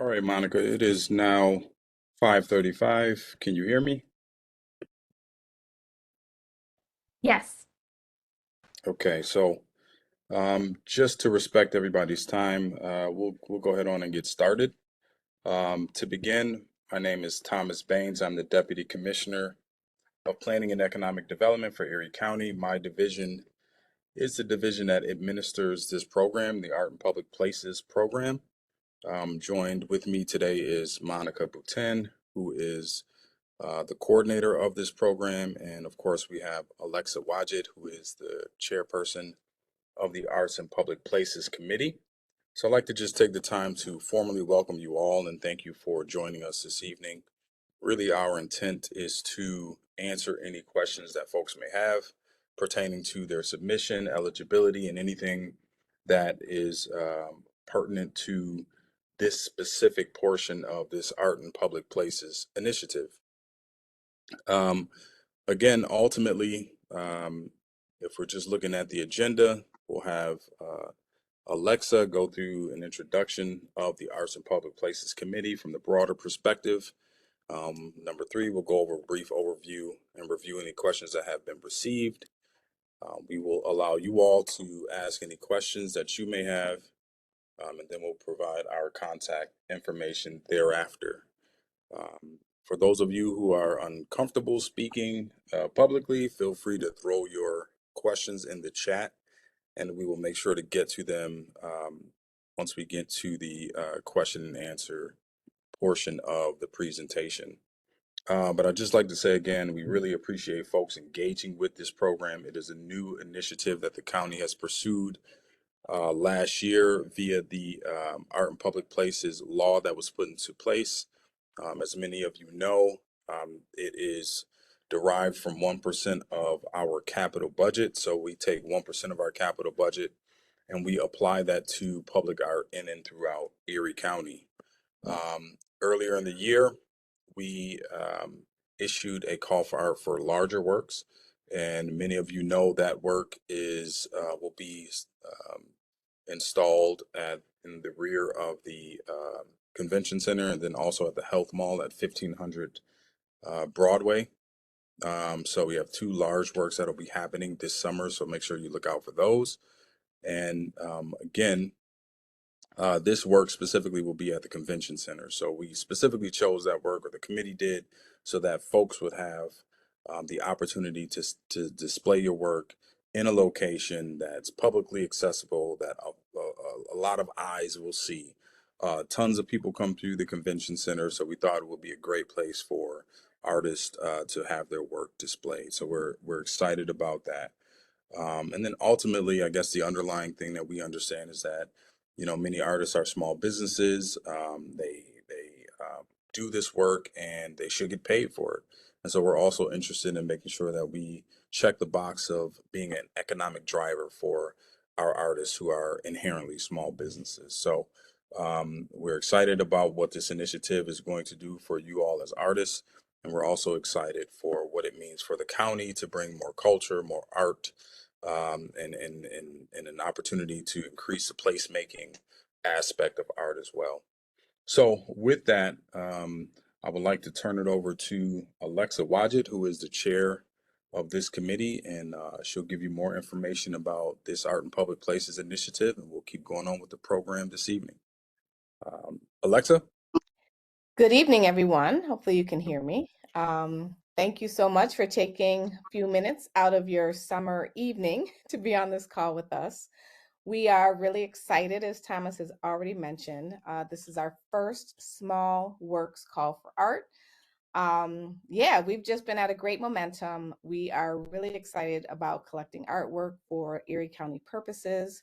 All right, Monica, it is now 5:35. Can you hear me? Yes. Okay, so just to respect everybody's time, we'll go ahead on and get started. To begin, my name is Thomas Baines. I'm the Deputy Commissioner of Planning and Economic Development for Erie County. My division is the division that administers this program, the Art in Public Places program. Joined with me today is Monica Boutin, who is the coordinator of this program. And of course, we have Alexa Wadjet, who is the chairperson of the Arts and Public Places Committee. So I'd like to just take the time to formally welcome you all and thank you for joining us this evening. Really, our intent is to answer any questions that folks may have pertaining to their submission, eligibility, and anything that is pertinent to this specific portion of this Art and Public Places initiative. Um, Again, ultimately, if we're just looking at the agenda, we'll have Alexa go through an introduction of the Arts and Public Places Committee from the broader perspective. Number three, we'll go over a brief overview and review any questions that have been received. We will allow you all to ask any questions that you may have, and then we'll provide our contact information thereafter. For those of you who are uncomfortable speaking publicly, feel free to throw your questions in the chat, and we will make sure to get to them once we get to the question and answer portion of the presentation. But I'd just like to say again, we really appreciate folks engaging with this program. It is a new initiative that the county has pursued last year via the Art and Public Places law that was put into place. As many of you know, it is derived from 1% of our capital budget. So we take 1% of our capital budget and we apply that to public art in and throughout Erie County. Earlier in the year, we issued a call for art for larger works, and many of you know that work is will be um, installed at in the rear of the convention center, and then also at the Health Mall at 1500 Broadway. So we have two large works that'll be happening this summer, so make sure you look out for those. And again, this work specifically will be at the convention center. So we specifically chose that work, or the committee did, so that folks would have the opportunity to display your work in a location that's publicly accessible, that a lot of eyes will see. Tons of people come through the convention center, so we thought it would be a great place for artists to have their work displayed. So we're excited about that. And then ultimately, I guess the underlying thing that we understand is that, many artists are small businesses. They do this work and they should get paid for it. And so we're also interested in making sure that we check the box of being an economic driver for our artists who are inherently small businesses. So we're excited about what this initiative is going to do for you all as artists. And we're also excited for what it means for the county to bring more culture, more art, and an opportunity to increase the placemaking aspect of art as well. So with that, I would like to turn it over to Alexa Wadjet, who is the chair of this committee, and she'll give you more information about this Art in Public Places initiative, and we'll keep going on with the program this evening. Alexa? Good evening, everyone. Hopefully you can hear me. Thank you so much for taking a few minutes out of your summer evening to be on this call with us. We are really excited, as Thomas has already mentioned. This is our first small works call for art. Yeah, we've just been at a great momentum. We are really excited about collecting artwork for Erie County purposes.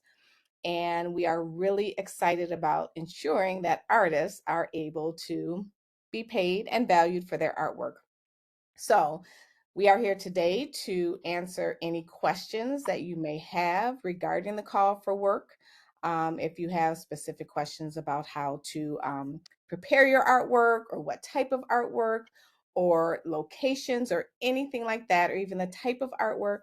And we are really excited about ensuring that artists are able to be paid and valued for their artwork. So, we are here today to answer any questions that you may have regarding the call for work. If you have specific questions about how to prepare your artwork, or what type of artwork, or locations, or anything like that, or even the type of artwork,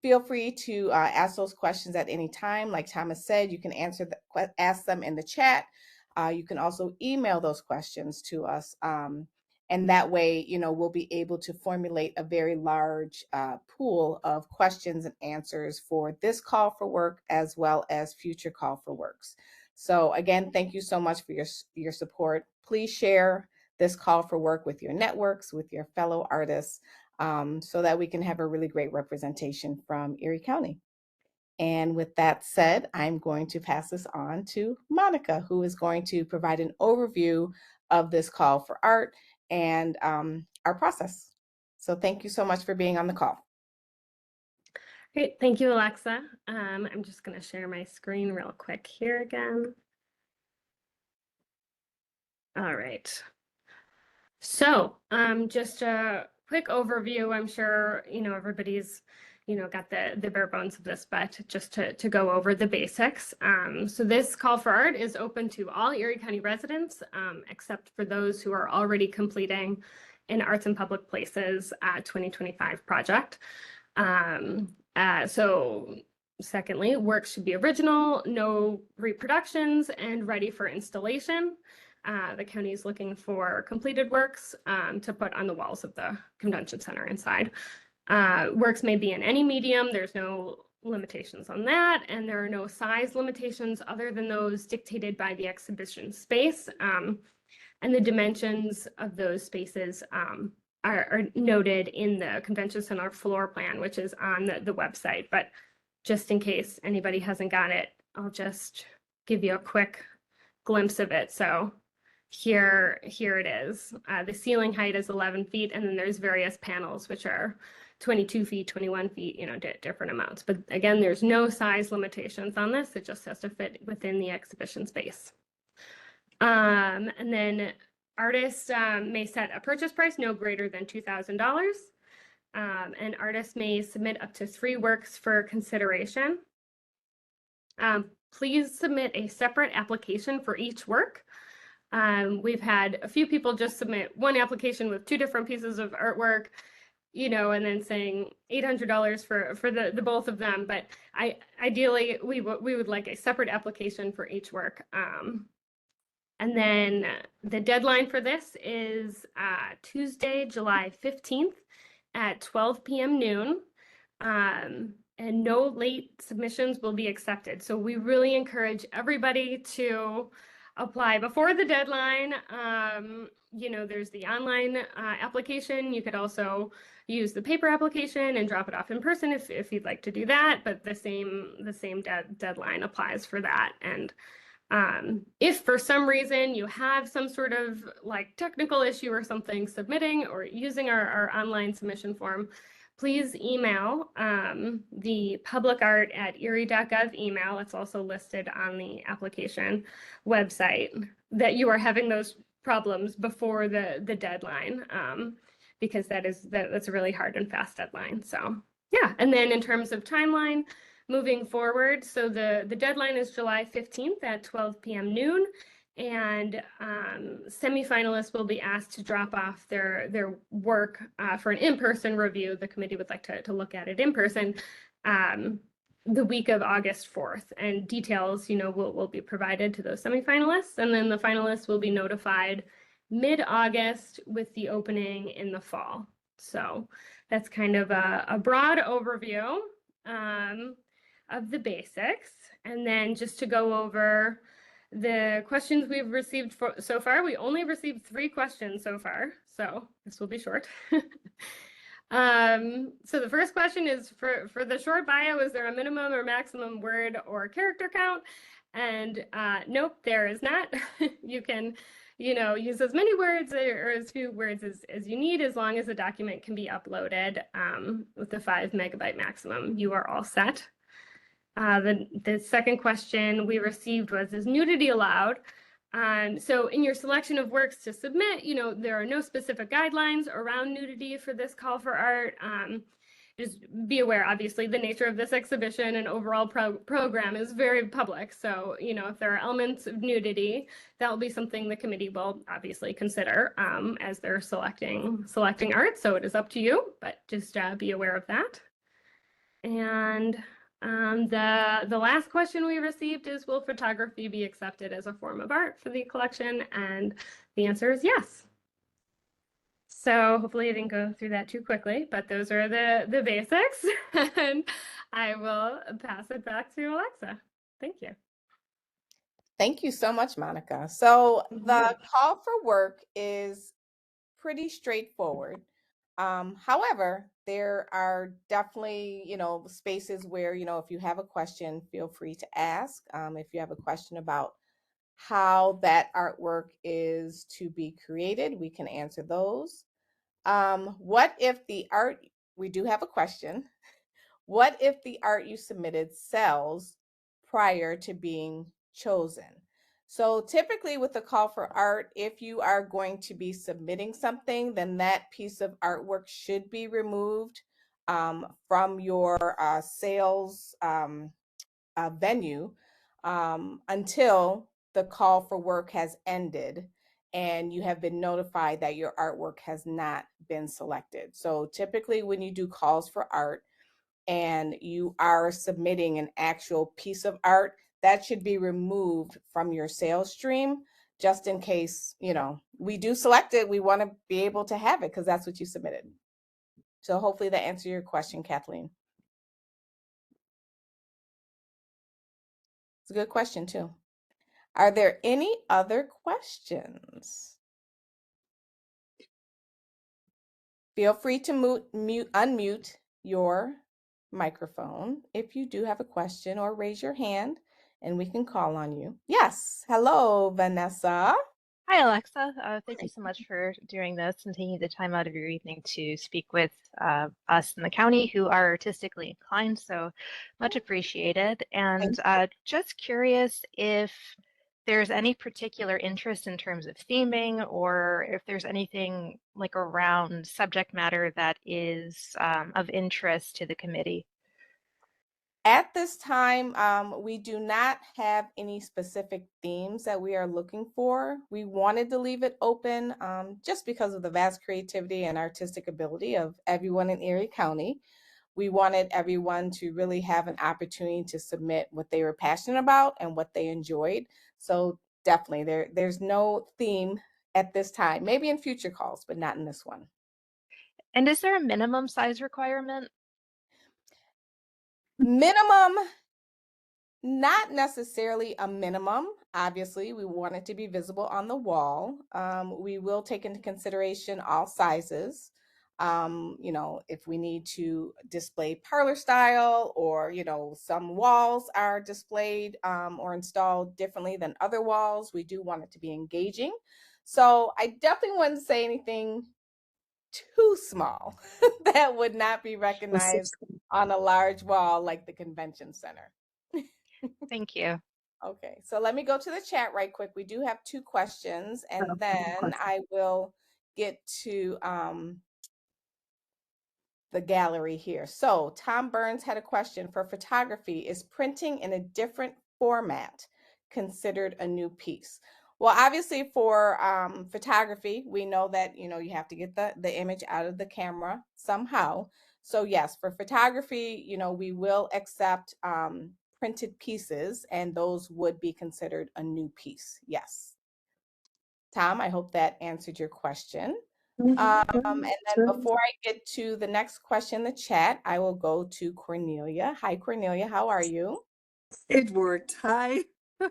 feel free to ask those questions at any time. Like Thomas said, you can ask them in the chat. You can also email those questions to us. And that way, we'll be able to formulate a very large pool of questions and answers for this call for work as well as future call for works. So again, thank you so much for your support. Please share this call for work with your networks, with your fellow artists, so that we can have a really great representation from Erie County. And with that said, I'm going to pass this on to Monica, who is going to provide an overview of this call for art and our process. So thank you so much for being on the call. Great, thank you, Alexa. I'm just going to share my screen real quick here again. All right. So just a quick overview. I'm sure, everybody's, got the bare bones of this, but just to go over the basics. So this call for art is open to all Erie County residents, except for those who are already completing an Arts in Public Places 2025 project. So secondly, work should be original, no reproductions, and ready for installation. The county is looking for completed works to put on the walls of the convention center inside. Works may be in any medium. There's no limitations on that, and there are no size limitations other than those dictated by the exhibition space. And the dimensions of those spaces are noted in the convention center floor plan, which is on the website. But just in case anybody hasn't got it, I'll just give you a quick glimpse of it. So here it is. The ceiling height is 11 feet, and then there's various panels, which are 22 feet, 21 feet, different amounts. But again, there's no size limitations on this. It just has to fit within the exhibition space. And then artists may set a purchase price no greater than $2,000. And artists may submit up to 3 works for consideration. Please submit a separate application for each work. We've had a few people just submit one application with 2 different pieces of artwork, and then saying $800 for the both of them. But ideally we would like a separate application for each work. And then the deadline for this is Tuesday, July 15th at 12 p.m. noon. And no late submissions will be accepted. So we really encourage everybody to apply before the deadline. There's the online application. You could also use the paper application and drop it off in person if you'd like to do that. But the same deadline applies for that. And if for some reason you have some sort of technical issue or something submitting or using our online submission form, please email the publicart@erie.gov email. It's also listed on the application website that you are having those problems before the deadline, because that's a really hard and fast deadline. So yeah, and then in terms of timeline moving forward, so the deadline is July 15th at 12 p.m. noon. And semifinalists will be asked to drop off their work for an in-person review. The committee would like to look at it in person the week of August 4th. And details, will be provided to those semifinalists. And then the finalists will be notified mid-August with the opening in the fall. So that's kind of a broad overview of the basics. And then just to go over the questions we've received so far, we only received 3 questions so far, so this will be short. So the first question is for the short bio, is there a minimum or maximum word or character count? And nope, there is not. You can, use as many words or as few words as you need, as long as the document can be uploaded with the 5 megabyte maximum. You are all set. The second question we received was, is nudity allowed? So in your selection of works to submit, there are no specific guidelines around nudity for this call for art. Just be aware, obviously, the nature of this exhibition and overall program is very public. So, if there are elements of nudity, that will be something the committee will obviously consider as they're selecting art. So it is up to you, but just be aware of that. And The last question we received is, will photography be accepted as a form of art for the collection? And the answer is yes. So hopefully I didn't go through that too quickly, but those are the basics. And I will pass it back to Alexa. Thank you. Thank you so much, Monica. So the call for work is pretty straightforward. However, there are definitely, spaces where, if you have a question, feel free to ask. If you have a question about how that artwork is to be created, we can answer those. What if the art, we do have a question. What if the art you submitted sells prior to being chosen? So typically with the call for art, if you are going to be submitting something, then that piece of artwork should be removed from your sales venue until the call for work has ended and you have been notified that your artwork has not been selected. So typically when you do calls for art, and you are submitting an actual piece of art, that should be removed from your sales stream just in case, we do select it. We want to be able to have it because that's what you submitted. So hopefully that answers your question, Kathleen. It's a good question too. Are there any other questions? Feel free to unmute your microphone if you do have a question, or raise your hand and we can call on you. Yes. Hello, Vanessa. Hi, Alexa. Thank you so much for doing this and taking the time out of your evening to speak with us in the county who are artistically inclined. So much appreciated. And just curious if there's any particular interest in terms of theming, or if there's anything like around subject matter that is of interest to the committee. At this time, we do not have any specific themes that we are looking for. We wanted to leave it open just because of the vast creativity and artistic ability of everyone in Erie County. We wanted everyone to really have an opportunity to submit what they were passionate about and what they enjoyed. So definitely there's no theme at this time, maybe in future calls, but not in this one. And is there a minimum size requirement? Minimum, not necessarily a minimum. Obviously, we want it to be visible on the wall. We will take into consideration all sizes. If we need to display parlor style, or, some walls are displayed or installed differently than other walls, we do want it to be engaging. So I definitely wouldn't say anything too small that would not be recognized on a large wall like the convention center. Thank you. Okay, so let me go to the chat right quick. We do have 2 questions, and then I will get to the gallery here. So Tom Burns had a question for photography. Is printing in a different format considered a new piece? Well, obviously for photography, we know that, you have to get the image out of the camera somehow. So yes, for photography, we will accept printed pieces, and those would be considered a new piece. Yes. Tom, I hope that answered your question. And then before I get to the next question in the chat, I will go to Cornelia. Hi, Cornelia. How are you? It worked. Hi.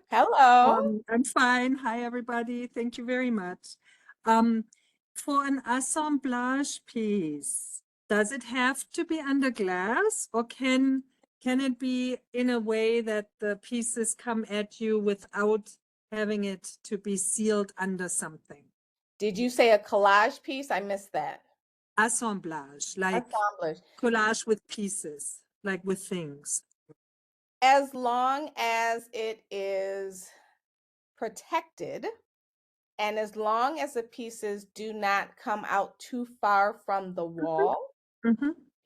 Hello. I'm fine. Hi, everybody. Thank you very much. For an assemblage piece, does it have to be under glass, or can it be in a way that the pieces come at you without having it to be sealed under something? Did you say a collage piece? I missed that. Assemblage, like Assemblage. collage with pieces, like with things. As long as it is protected, and as long as the pieces do not come out too far from the wall,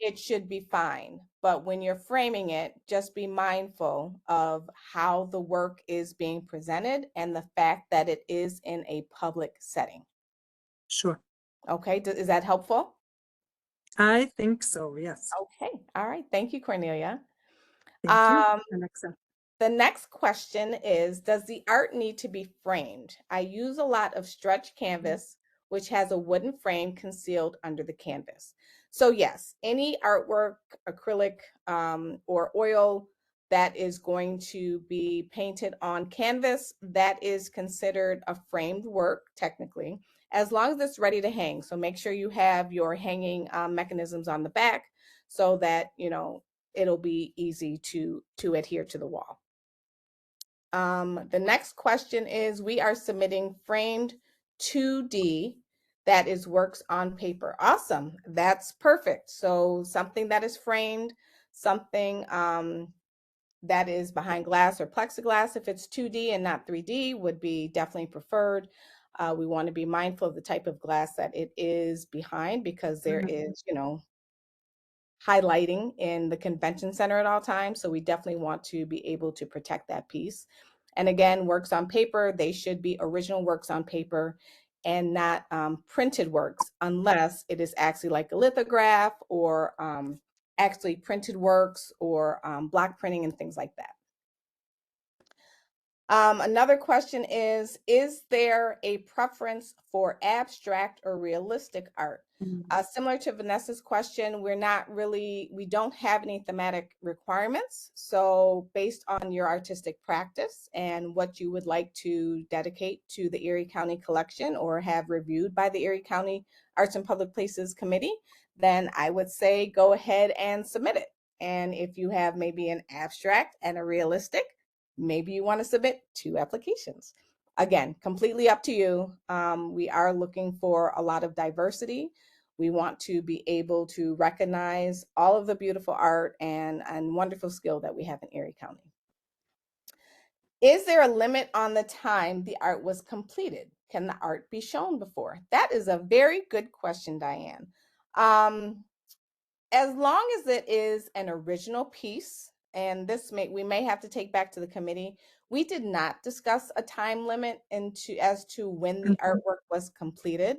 it should be fine. But when you're framing it, just be mindful of how the work is being presented and the fact that it is in a public setting. Sure. Okay, is that helpful? I think so, yes. Okay, all right. Thank you, Cornelia. Thank you, Um, Alexa. The next question is, does the art need to be framed? I use a lot of stretch canvas, which has a wooden frame concealed under the canvas. So yes, any artwork, acrylic, or oil that is going to be painted on canvas, that is considered a framed work technically, as long as it's ready to hang. So make sure you have your hanging mechanisms on the back so that, it'll be easy to adhere to the wall. The next question is, we are submitting framed 2D, that is works on paper. Awesome. That's perfect. So something that is framed, something that is behind glass or plexiglass, if it's 2D and not 3D, would be definitely preferred. We want to be mindful of the type of glass that it is behind, because there is, highlighting in the convention center at all times. So we definitely want to be able to protect that piece. And again, works on paper, they should be original works on paper and not printed works, unless it is actually like a lithograph or actually printed works or block printing and things like that. Another question is there a preference for abstract or realistic art? Similar to Vanessa's question, we don't have any thematic requirements. So based on your artistic practice and what you would like to dedicate to the Erie County Collection or have reviewed by the Erie County Arts and Public Places Committee, then I would say go ahead and submit it. And if you have maybe an abstract and a realistic, maybe you want to submit 2 applications. Again, completely up to you. We are looking for a lot of diversity. We want to be able to recognize all of the beautiful art and wonderful skill that we have in Erie County. Is there a limit on the time the art was completed? Can the art be shown before? That is a very good question, Diane. As long as it is an original piece, and we may have to take back to the committee, we did not discuss a time limit as to when the artwork was completed.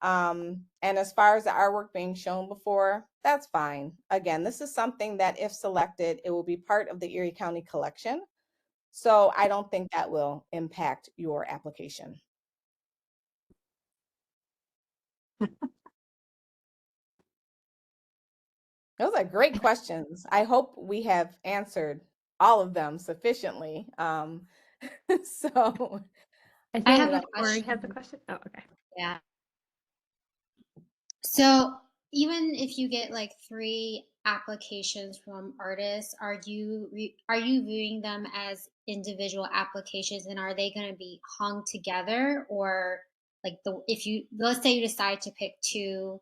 And as far as the artwork being shown before, that's fine. Again, this is something that if selected, it will be part of the Erie County collection. So I don't think that will impact your application. Those are great questions. I hope we have answered all of them sufficiently. So I I have think a Lori has a question. question. Oh, okay. Yeah. So even if you get like 3 applications from artists, are you viewing them as individual applications, and are they going to be hung together, or like let's say you decide to pick 2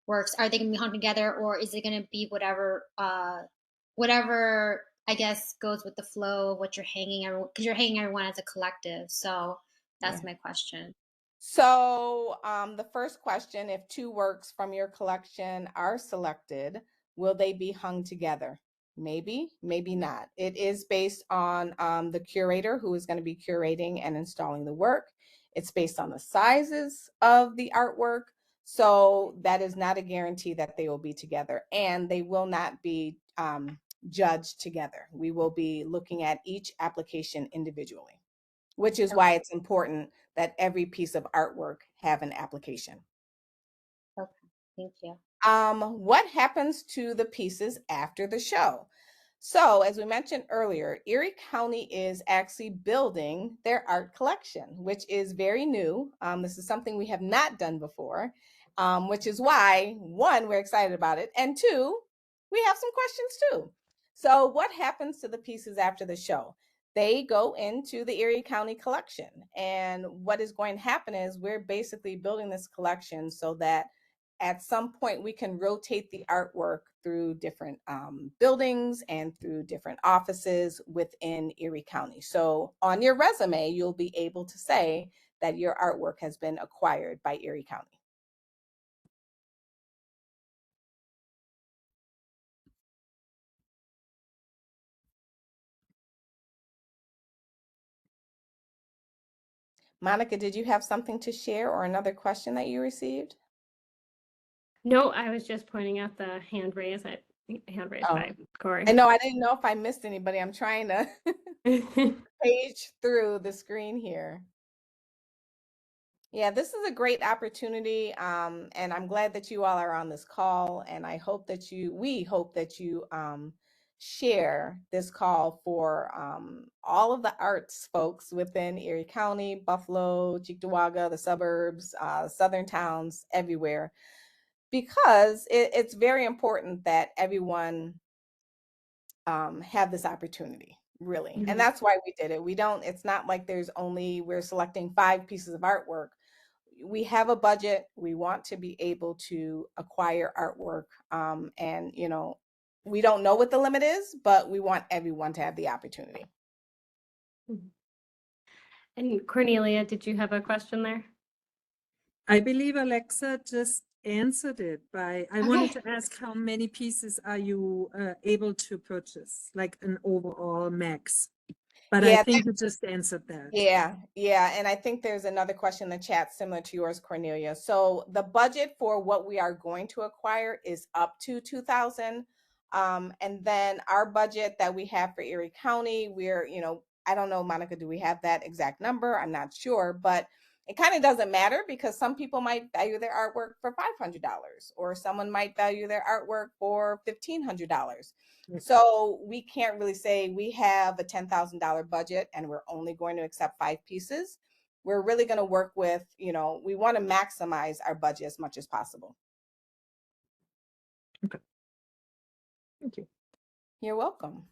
works, are they going to be hung together, or is it going to be whatever I guess goes with the flow of what you're hanging everyone, because you're hanging everyone as a collective. So that's yeah. my question. So the first question, if 2 works from your collection are selected, will they be hung together? Maybe, maybe not. It is based on the curator who is going to be curating and installing the work. It's based on the sizes of the artwork. So that is not a guarantee that they will be together, and they will not be judged together. We will be looking at each application individually, which is why it's important that every piece of artwork have an application. Okay, thank you. What happens to the pieces after the show? So, as we mentioned earlier, Erie County is actually building their art collection, which is very new. This is something we have not done before, which is why, 1, we're excited about it, and 2, we have some questions too. So, what happens to the pieces after the show? They go into the Erie County collection. And what is going to happen is we're basically building this collection so that at some point we can rotate the artwork through different buildings and through different offices within Erie County. So on your resume, you'll be able to say that your artwork has been acquired by Erie County. Monica, did you have something to share or another question that you received? No, I was just pointing out the hand raise. Hand raised Oh, by Corey. I know, I didn't know if I missed anybody. I'm trying to page through the screen here. Yeah, this is a great opportunity, and I'm glad that you all are on this call, and we hope that you share this call for all of the arts folks within Erie County, Buffalo, Cheektowaga, the suburbs, southern towns, everywhere, because it's very important that everyone have this opportunity, really. And that's why we did it. It's not like we're selecting 5 pieces of artwork. We have a budget. We want to be able to acquire artwork. And, we don't know what the limit is, but we want everyone to have the opportunity. And Cornelia, did you have a question there? I believe Alexa just answered it I wanted to ask how many pieces are you able to purchase, like an overall max? But I Yeah, think you just answered that. yeah. And I think there's another question in the chat similar to yours, Cornelia. So the budget for what we are going to acquire is up to 2,000. And then our budget that we have for Erie County, I don't know, Monica, do we have that exact number? I'm not sure, but it kind of doesn't matter because some people might value their artwork for $500 or someone might value their artwork for $1,500. So we can't really say we have a $10,000 budget and we're only going to accept 5 pieces. We're really going to work with, we want to maximize our budget as much as possible. Okay. Thank you. You're welcome.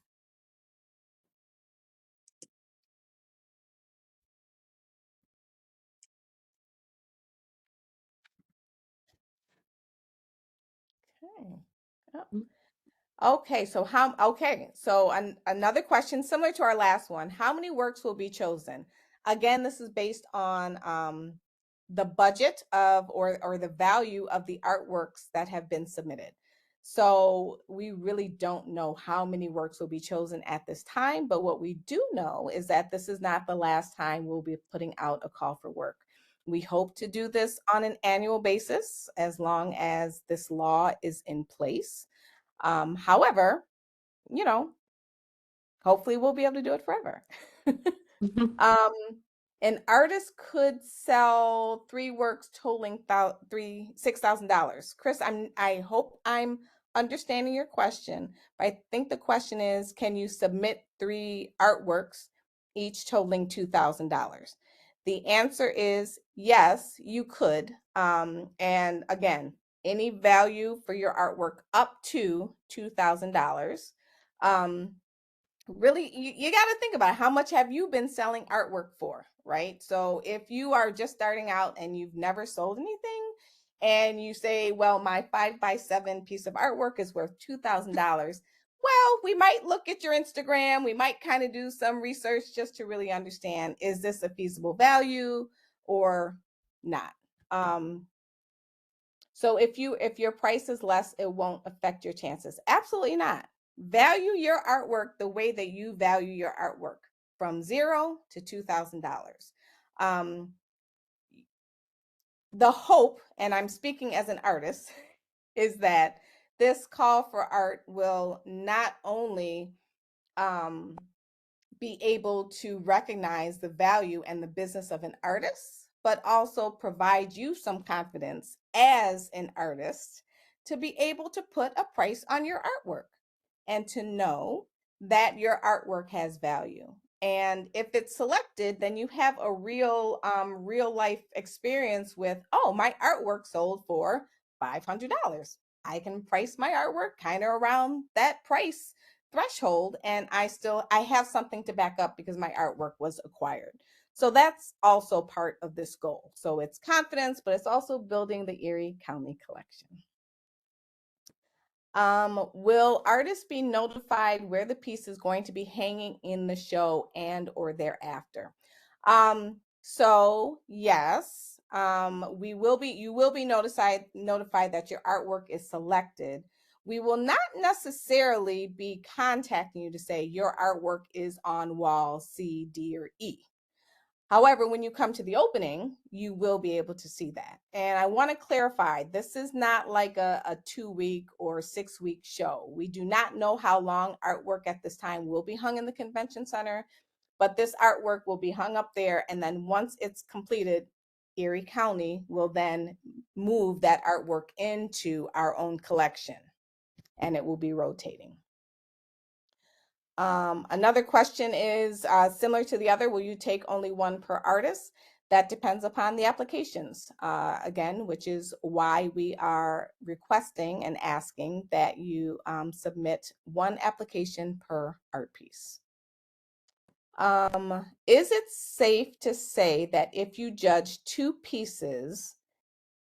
Okay. Oh. Okay, so another question similar to our last one. How many works will be chosen? Again, this is based on the budget of or the value of the artworks that have been submitted. So we really don't know how many works will be chosen at this time, but what we do know is that this is not the last time we'll be putting out a call for work. We hope to do this on an annual basis as long as this law is in place. However, hopefully we'll be able to do it forever. um, an artist could sell 3 works totaling $6,000. Chris, I hope I'm understanding your question, but I think the question is, can you submit 3 artworks, each totaling $2,000? The answer is yes, you could. And again, any value for your artwork up to $2,000. Really, you got to think about it. How much have you been selling artwork for, right? So if you are just starting out and you've never sold anything and you say, well, my 5x7 piece of artwork is worth $2,000, well, we might look at your Instagram. We might kind of do some research just to really understand, is this a feasible value or not? So if your price is less, it won't affect your chances. Absolutely not. Value your artwork the way that you value your artwork, from $0 to $2,000. The hope, and I'm speaking as an artist, is that this call for art will not only be able to recognize the value and the business of an artist, but also provide you some confidence as an artist to be able to put a price on your artwork and to know that your artwork has value. And if it's selected, then you have a real life experience with, oh, my artwork sold for $500. I can price my artwork kind of around that price threshold, and I have something to back up because my artwork was acquired. So that's also part of this goal. So it's confidence, but it's also building the Erie County collection. Will artists be notified where the piece is going to be hanging in the show and or thereafter? So yes, you will be notified that your artwork is selected. We will not necessarily be contacting you to say your artwork is on wall C, D, or E. However, when you come to the opening, you will be able to see that. And I want to clarify, this is not like a 2-week or 6-week show. We do not know how long artwork at this time will be hung in the convention center, but this artwork will be hung up there. And then once it's completed, Erie County will then move that artwork into our own collection, and it will be rotating. Another question is similar to the other, will you take only one per artist? That depends upon the applications, again, which is why we are requesting and asking that you submit one application per art piece. Is it safe to say that if you judge 2 pieces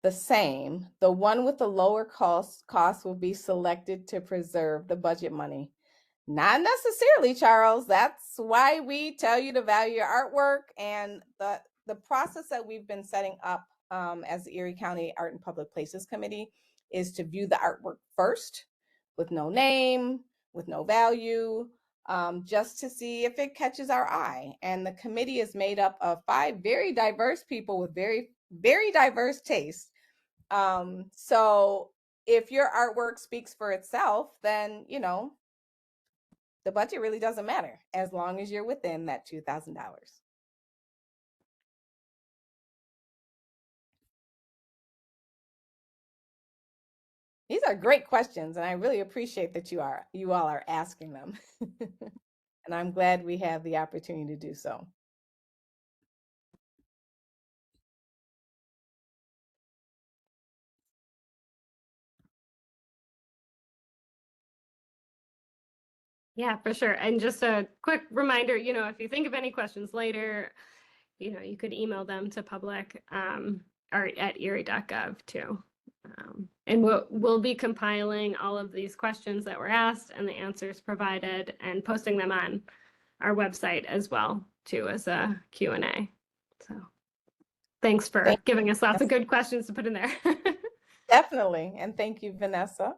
the same, the one with the lower cost will be selected to preserve the budget money? Not necessarily, Charles. That's why we tell you to value your artwork, and the process that we've been setting up as the Erie County Art and Public Places Committee is to view the artwork first with no name, with no value, just to see if it catches our eye. And the committee is made up of 5 very diverse people with very, very diverse tastes. So if your artwork speaks for itself, then, you know, the budget really doesn't matter as long as you're within that $2,000. These are great questions, and I really appreciate that you all are asking them. And I'm glad we have the opportunity to do so. Yeah, for sure. And just a quick reminder, you know, if you think of any questions later, you know, you could email them to public art at erie.gov too. And we'll be compiling all of these questions that were asked and the answers provided and posting them on our website as well too as a Q&A. So thanks for giving us lots of good questions to put in there. Definitely. And thank you, Vanessa.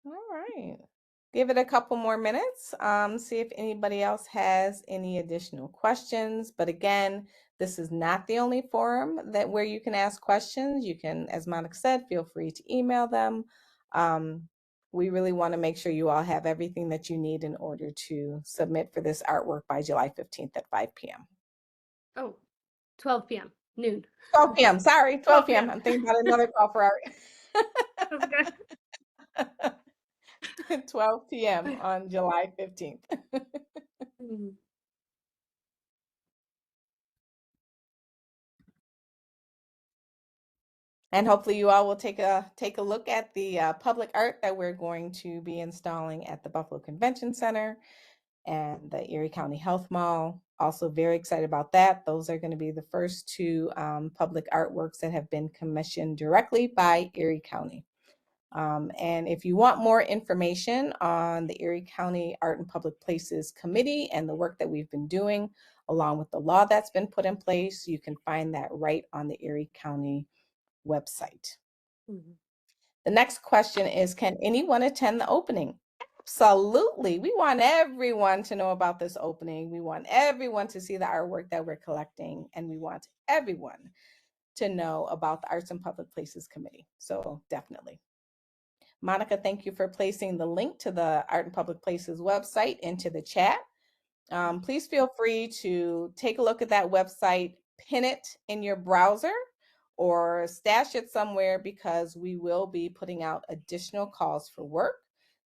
All right. Give it a couple more minutes, see if anybody else has any additional questions. But again, this is not the only forum where you can ask questions. You can, as Monica said, feel free to email them. We really want to make sure you all have everything that you need in order to submit for this artwork by July 15th at 5 p.m. Oh, 12 p.m. noon. 12 p.m. Sorry, 12 p.m. p.m. I'm thinking about another call for art. That's good. 12 p.m. on July 15th. And hopefully you all will take a look at the public art that we're going to be installing at the Buffalo Convention Center and the Erie County Health Mall. Also very excited about that. Those are going to be the first 2 public artworks that have been commissioned directly by Erie County. And if you want more information on the Erie County Art and Public Places Committee and the work that we've been doing, along with the law that's been put in place, you can find that right on the Erie County website. The next question is, can anyone attend the opening? Absolutely. We want everyone to know about this opening. We want everyone to see the artwork that we're collecting, and we want everyone to know about the Arts and Public Places Committee. So definitely. Monica, thank you for placing the link to the Art and Public Places website into the chat. Please feel free to take a look at that website, pin it in your browser, or stash it somewhere, because we will be putting out additional calls for work.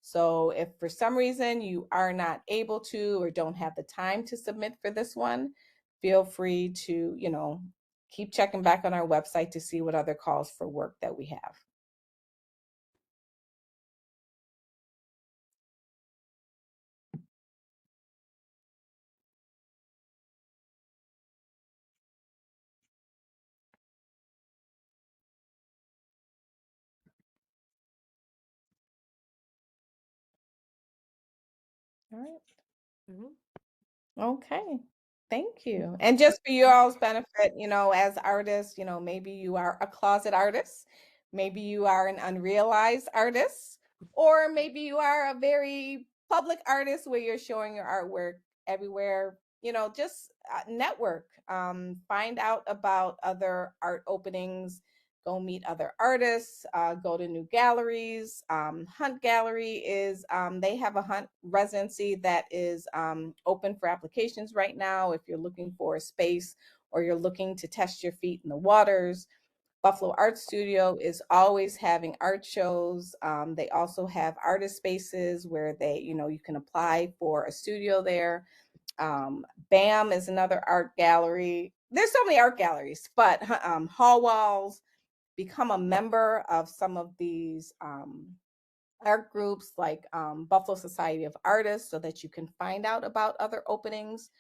So if for some reason you are not able to or don't have the time to submit for this one, feel free to, you know, keep checking back on our website to see what other calls for work that we have. All right. Okay. Thank you. And just for your all's benefit, you know, as artists, you know, maybe you are a closet artist, maybe you are an unrealized artist, or maybe you are a very public artist where you're showing your artwork everywhere, just network, find out about other art openings, go meet other artists, go to new galleries. Hunt Gallery is, they have a Hunt residency that is open for applications right now if you're looking for a space or you're looking to test your feet in the waters. Buffalo Art Studio is always having art shows. They also have artist spaces where you can apply for a studio there. BAM is another art gallery. There's so many art galleries, but Hall Walls, become a member of some of these art groups like Buffalo Society of Artists so that you can find out about other openings,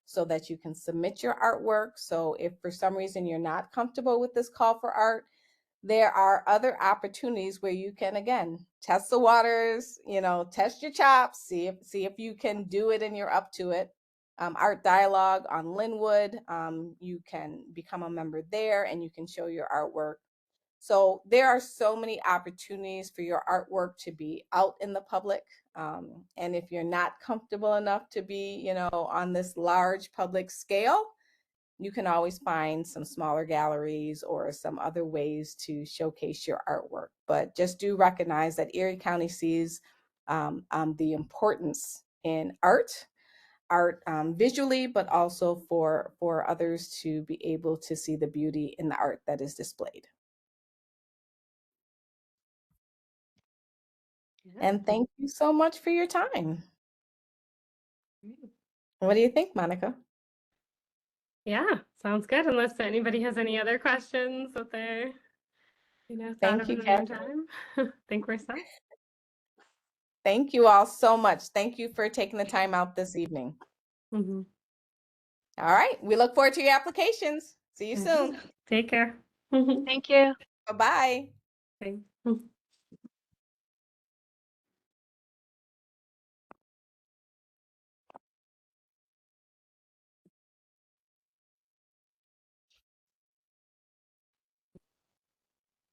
so that you can submit your artwork. So if for some reason you're not comfortable with this call for art, there are other opportunities where you can, again, test the waters, test your chops, see if you can do it and you're up to it. Art Dialogue on Linwood, you can become a member there and you can show your artwork. So there are so many opportunities for your artwork to be out in the public. And if you're not comfortable enough to be, on this large public scale, you can always find some smaller galleries or some other ways to showcase your artwork. But just do recognize that Erie County sees the importance in art visually, but also for others to be able to see the beauty in the art that is displayed. Yeah. And thank you so much for your time. Great. What do you think, Monica? Yeah, sounds good. Unless anybody has any other questions that they're, thought Thank of you, in the meantime. Catherine. I think we're set. Thank you all so much. Thank you for taking the time out this evening. Mm-hmm. All right. We look forward to your applications. See you soon. Take care. Thank you. Bye-bye. Thanks.